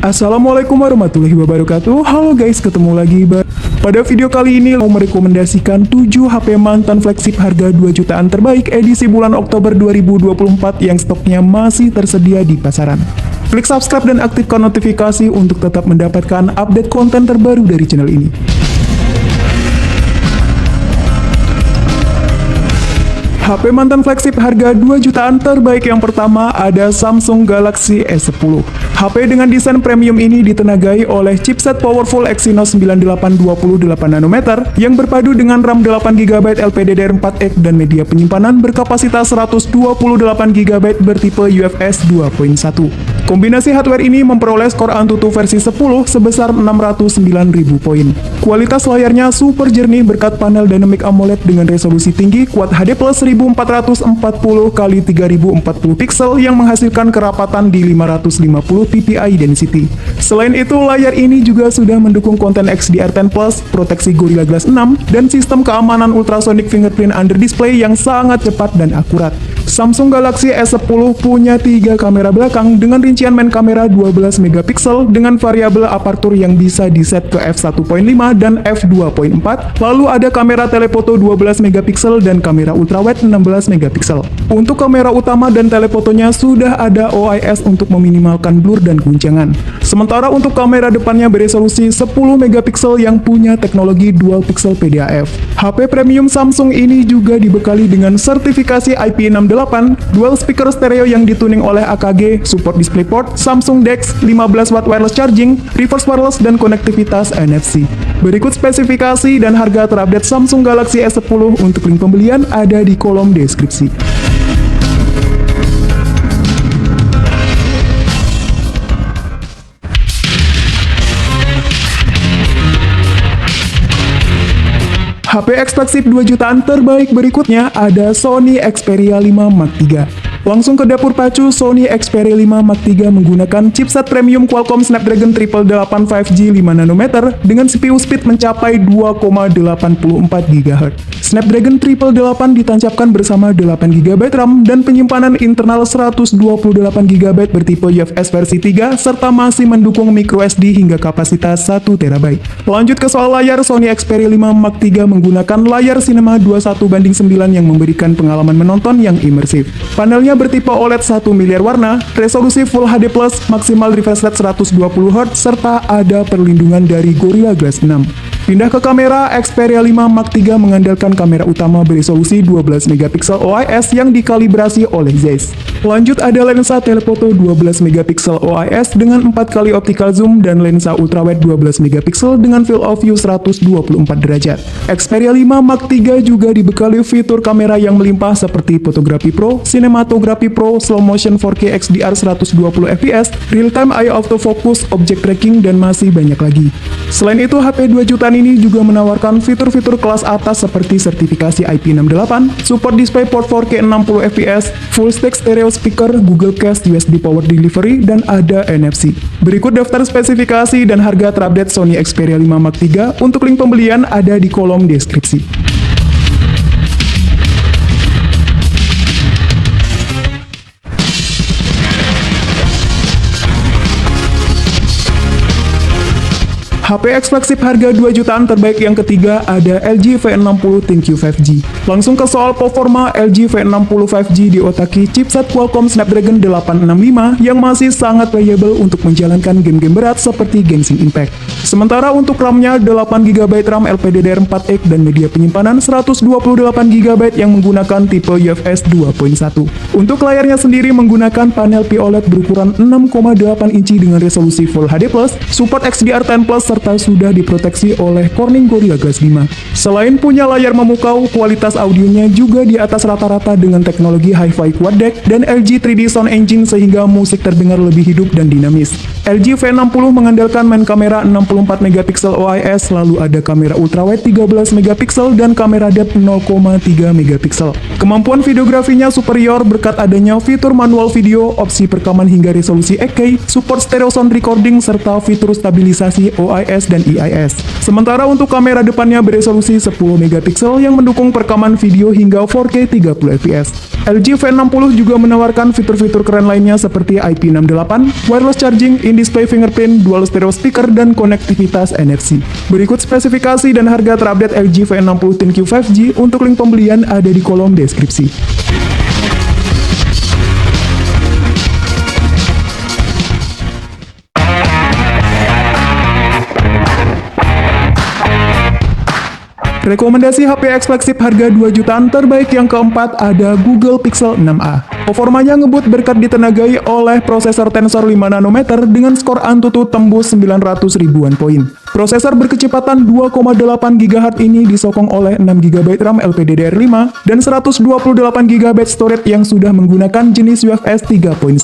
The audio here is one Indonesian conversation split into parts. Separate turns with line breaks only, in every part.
Assalamualaikum warahmatullahi wabarakatuh. Halo guys, ketemu lagi pada video kali ini mau merekomendasikan 7 HP mantan flagship harga 2 jutaan terbaik edisi bulan Oktober 2024 yang stoknya masih tersedia di pasaran. Klik subscribe dan aktifkan notifikasi untuk tetap mendapatkan update konten terbaru dari channel ini. HP mantan flagship harga 2 jutaan terbaik yang pertama ada Samsung Galaxy S10. HP dengan desain premium ini ditenagai oleh chipset powerful Exynos 9828nm yang berpadu dengan RAM 8GB LPDDR4X dan media penyimpanan berkapasitas 128GB bertipe UFS 2.1. Kombinasi hardware ini memperoleh skor Antutu versi 10 sebesar 609.000 poin. Kualitas layarnya super jernih berkat panel Dynamic AMOLED dengan resolusi tinggi Quad HD Plus 1440 x 3040 pixel yang menghasilkan kerapatan di 550 ppi density. Selain itu, layar ini juga sudah mendukung konten XDR10+, proteksi Gorilla Glass 6, dan sistem keamanan ultrasonic fingerprint under display yang sangat cepat dan akurat. Samsung Galaxy S10 punya 3 kamera belakang dengan rincian main kamera 12 megapiksel dengan variabel aperture yang bisa diset ke f1.5 dan f2.4. Lalu ada kamera telefoto 12 megapiksel dan kamera ultrawide 16 megapiksel. Untuk kamera utama dan telefotonya sudah ada OIS untuk meminimalkan blur dan guncangan. Sementara untuk kamera depannya beresolusi 10 megapiksel yang punya teknologi dual pixel PDAF. HP premium Samsung ini juga dibekali dengan sertifikasi IP68, dual speaker stereo yang dituning oleh AKG, support DisplayPort, Samsung DeX, 15 watt wireless charging, reverse wireless, dan konektivitas NFC. Berikut spesifikasi dan harga terupdate Samsung Galaxy S10 untuk link pembelian ada di kolom deskripsi. HP eksklusif 2 jutaan terbaik berikutnya ada Sony Xperia 5 Mark III. Langsung ke dapur pacu, Sony Xperia 5 Mark III menggunakan chipset premium Qualcomm Snapdragon 888 5G 5nm dengan CPU speed mencapai 2,84 GHz. Snapdragon 888 ditancapkan bersama 8GB RAM dan penyimpanan internal 128GB bertipe UFS versi 3 serta masih mendukung microSD hingga kapasitas 1TB. Lanjut ke soal layar, Sony Xperia 5 Mark III menggunakan layar Cinema 21:9 yang memberikan pengalaman menonton yang imersif. Panelnya bertipe OLED 1 miliar warna, resolusi Full HD+, maksimal refresh rate 120Hz, serta ada perlindungan dari Gorilla Glass 6. Pindah ke kamera, Xperia 5 Mark III mengandalkan kamera utama beresolusi 12 megapiksel OIS yang dikalibrasi oleh Zeiss. Lanjut ada lensa telefoto 12 megapiksel OIS dengan 4 kali optical zoom dan lensa ultrawide 12 megapiksel dengan field of view 124 derajat. Xperia 5 Mark III juga dibekali fitur kamera yang melimpah seperti fotografi pro, sinematografi pro, slow motion 4K XDR 120fps, real time eye autofocus, object tracking, dan masih banyak lagi. Selain itu, HP 2 jutaan ini juga menawarkan fitur-fitur kelas atas seperti sertifikasi IP68, support DisplayPort 4K 60fps, full stack stereo speaker, Google Cast, USB power delivery, dan ada NFC. Berikut daftar spesifikasi dan harga terupdate Sony Xperia 5 Mark III. Untuk link pembelian ada di kolom deskripsi. HP eksklusif harga 2 jutaan terbaik yang ketiga ada LG V60 ThinQ 5G. Langsung ke soal performa, LG V60 5G diotaki chipset Qualcomm Snapdragon 865 yang masih sangat reliable untuk menjalankan game-game berat seperti Genshin Impact. Sementara untuk RAM-nya 8GB RAM LPDDR4X dan media penyimpanan 128GB yang menggunakan tipe UFS 2.1. Untuk layarnya sendiri menggunakan panel POLED berukuran 6,8 inci dengan resolusi Full HD+, support XDR10+, serta sudah diproteksi oleh Corning Gorilla Glass 5. Selain punya layar memukau, kualitas audionya juga di atas rata-rata dengan teknologi Hi-Fi Quad Deck dan LG 3D Sound Engine sehingga musik terdengar lebih hidup dan dinamis. LG V60 mengandalkan main kamera 64 megapiksel OIS, lalu ada kamera ultrawide 13 megapiksel dan kamera depth 0,3 megapiksel. Kemampuan videografinya superior berkat adanya fitur manual video, opsi perekaman hingga resolusi 8K, support stereo sound recording, serta fitur stabilisasi OIS dan EIS. Sementara untuk kamera depannya beresolusi 10 megapiksel yang mendukung perekaman video hingga 4K 30fps. LG V60 juga menawarkan fitur-fitur keren lainnya seperti IP68, wireless charging, in display fingerprint, dual stereo speaker, dan konektivitas NFC. Berikut spesifikasi dan harga terupdate LG V60 ThinQ 5G. Untuk link pembelian ada di kolom deskripsi. Rekomendasi HP eksklusif harga 2 jutaan terbaik yang keempat ada Google Pixel 6a. Performanya ngebut berkat ditenagai oleh prosesor Tensor 5 nanometer dengan skor Antutu tembus 900 ribuan poin. Prosesor berkecepatan 2,8 GHz ini disokong oleh 6 GB RAM LPDDR5 dan 128 GB storage yang sudah menggunakan jenis UFS 3.1.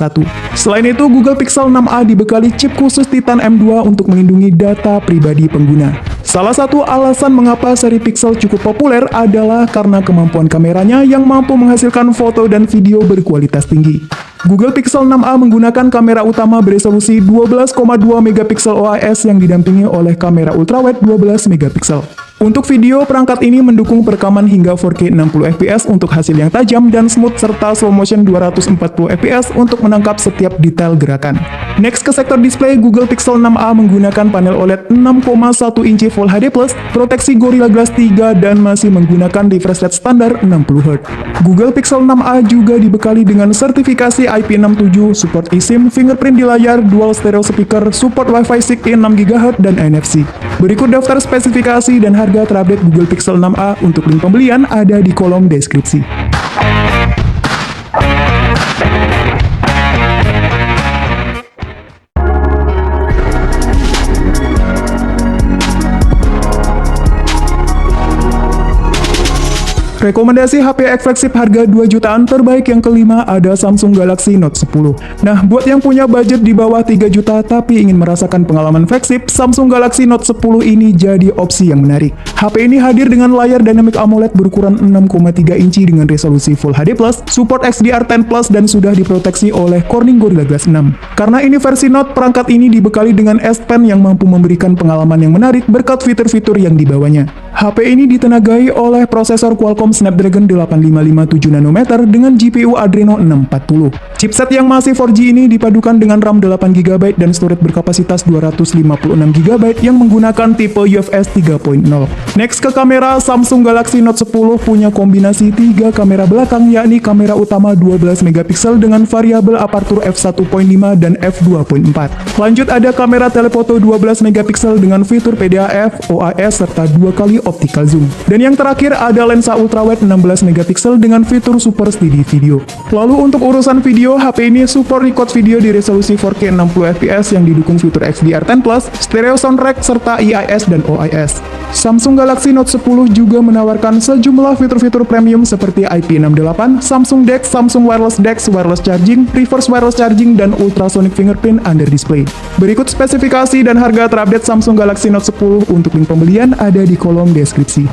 Selain itu, Google Pixel 6a dibekali chip khusus Titan M2 untuk melindungi data pribadi pengguna. Salah satu alasan mengapa seri Pixel cukup populer adalah karena kemampuan kameranya yang mampu menghasilkan foto dan video berkualitas tinggi. Google Pixel 6a menggunakan kamera utama beresolusi 12,2 megapiksel OIS yang didampingi oleh kamera ultrawide 12 megapiksel. Untuk video, perangkat ini mendukung perekaman hingga 4K 60 fps untuk hasil yang tajam dan smooth serta slow motion 240 fps untuk menangkap setiap detail gerakan. Next ke sektor display, Google Pixel 6a menggunakan panel OLED 6,1 inci Full HD+, proteksi Gorilla Glass 3 dan masih menggunakan refresh rate standar 60Hz. Google Pixel 6a juga dibekali dengan sertifikasi IP67, support eSIM, fingerprint di layar, dual stereo speaker, support Wi-Fi 6E 6 GHz dan NFC. Berikut daftar spesifikasi dan harga terupdate Google Pixel 6a. Untuk link pembelian ada di kolom deskripsi. Rekomendasi HP eksklusif harga 2 jutaan terbaik yang kelima ada Samsung Galaxy Note 10. Nah, buat yang punya budget di bawah 3 juta tapi ingin merasakan pengalaman flagship, Samsung Galaxy Note 10 ini jadi opsi yang menarik. HP ini hadir dengan layar Dynamic AMOLED berukuran 6,3 inci dengan resolusi Full HD+, support XDR10+, dan sudah diproteksi oleh Corning Gorilla Glass 6. Karena ini versi Note, perangkat ini dibekali dengan S Pen yang mampu memberikan pengalaman yang menarik berkat fitur-fitur yang dibawanya. HP ini ditenagai oleh prosesor Qualcomm Snapdragon 8557 nanometer dengan GPU Adreno 640. Chipset yang masih 4G ini dipadukan dengan RAM 8GB dan storage berkapasitas 256GB yang menggunakan tipe UFS 3.0. Next ke kamera, Samsung Galaxy Note 10 punya kombinasi 3 kamera belakang, yakni kamera utama 12 megapiksel dengan variabel aperture f1.5 dan f2.4. Lanjut ada kamera telefoto 12 megapiksel dengan fitur PDAF, OIS, serta 2 kali optical zoom. Dan yang terakhir ada lensa ultrawide 16 megapiksel dengan fitur Super Steady Video. Lalu untuk urusan video, HP ini support record video di resolusi 4K 60 fps yang didukung fitur XDR10+, stereo soundtrack, serta EIS dan OIS. Samsung Galaxy Note 10 juga menawarkan sejumlah fitur-fitur premium seperti IP68, Samsung DeX, Samsung Wireless DeX, wireless charging, reverse wireless charging, dan ultrasonic fingerprint under display. Berikut spesifikasi dan harga terupdate Samsung Galaxy Note 10. Untuk link pembelian ada di kolom deskripsi.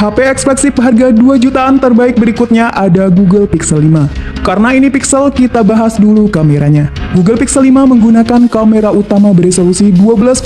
HP eksklusif harga 2 jutaan terbaik berikutnya ada Google Pixel 5. Karena ini Pixel, kita bahas dulu kameranya. Google Pixel 5 menggunakan kamera utama beresolusi 12,2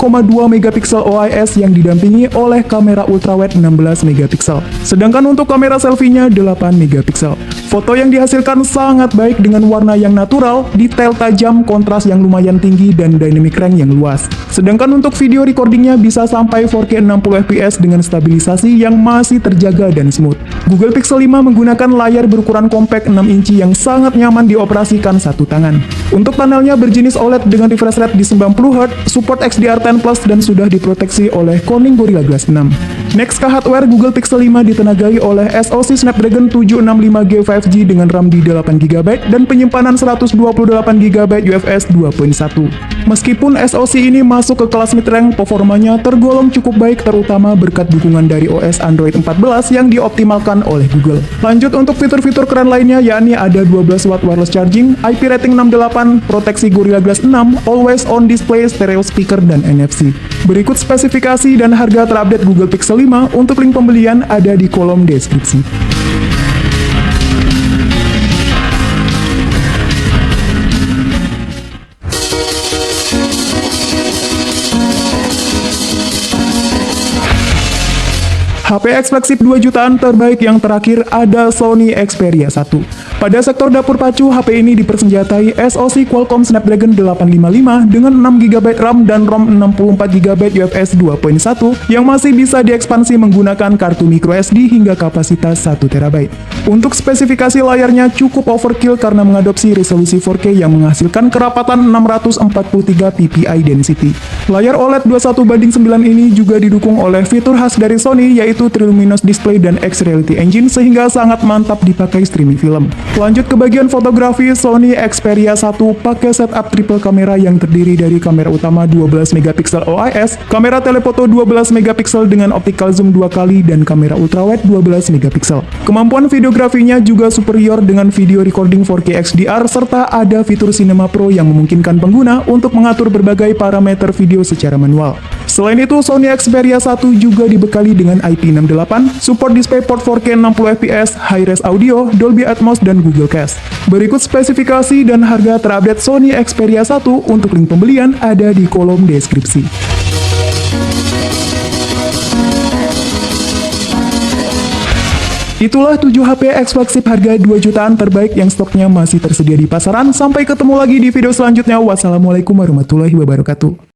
megapiksel OIS yang didampingi oleh kamera ultrawide 16 megapiksel. Sedangkan untuk kamera selfie-nya 8 megapiksel. Foto yang dihasilkan sangat baik dengan warna yang natural, detail tajam, kontras yang lumayan tinggi, dan dynamic range yang luas. Sedangkan untuk video recordingnya bisa sampai 4K 60 fps dengan stabilisasi yang masih terjaga dan smooth. Google Pixel 5 menggunakan layar berukuran compact 6 inci yang sangat nyaman dioperasikan satu tangan. Untuk panelnya berjenis OLED dengan refresh rate di 90Hz, support XDR10+, dan sudah diproteksi oleh Corning Gorilla Glass 6. Next ke hardware, Google Pixel 5 ditenagai oleh SoC Snapdragon 765G 5G dengan RAM di 8GB dan penyimpanan 128GB UFS 2.1. Meskipun SoC ini masuk ke kelas mid-range, performanya tergolong cukup baik terutama berkat dukungan dari OS Android 14 yang dioptimalkan oleh Google. Lanjut untuk fitur-fitur keren lainnya, yakni ada 12 watt wireless charging, IP rating 68, proteksi Gorilla Glass 6, always on display, stereo speaker, dan NFC. Berikut spesifikasi dan harga terupdate Google Pixel 5. Untuk link pembelian ada di kolom deskripsi. HP X flagship 2 jutaan terbaik yang terakhir ada Sony Xperia 1. Pada sektor dapur pacu, HP ini dipersenjatai SoC Qualcomm Snapdragon 855 dengan 6GB RAM dan ROM 64GB UFS 2.1 yang masih bisa diekspansi menggunakan kartu microSD hingga kapasitas 1TB. Untuk spesifikasi layarnya cukup overkill karena mengadopsi resolusi 4K yang menghasilkan kerapatan 643 ppi density. Layar OLED 21:9 ini juga didukung oleh fitur khas dari Sony yaitu Triluminous Display dan X-Reality Engine sehingga sangat mantap dipakai streaming film. Lanjut ke bagian fotografi, Sony Xperia 1 pakai setup triple kamera yang terdiri dari kamera utama 12MP OIS, kamera telefoto 12MP dengan optical zoom 2 kali, dan kamera ultrawide 12MP. Kemampuan videografinya juga superior dengan video recording 4K XDR serta ada fitur Cinema Pro yang memungkinkan pengguna untuk mengatur berbagai parameter video secara manual. Selain itu, Sony Xperia 1 juga dibekali dengan IP68, support DisplayPort 4K 60fps, high-res audio, Dolby Atmos, dan Google Cast. Berikut spesifikasi dan harga terupdate Sony Xperia 1. Untuk link pembelian ada di kolom deskripsi. Itulah 7 HP X flagship harga 2 jutaan terbaik yang stoknya masih tersedia di pasaran. Sampai ketemu lagi di video selanjutnya. Wassalamualaikum warahmatullahi wabarakatuh.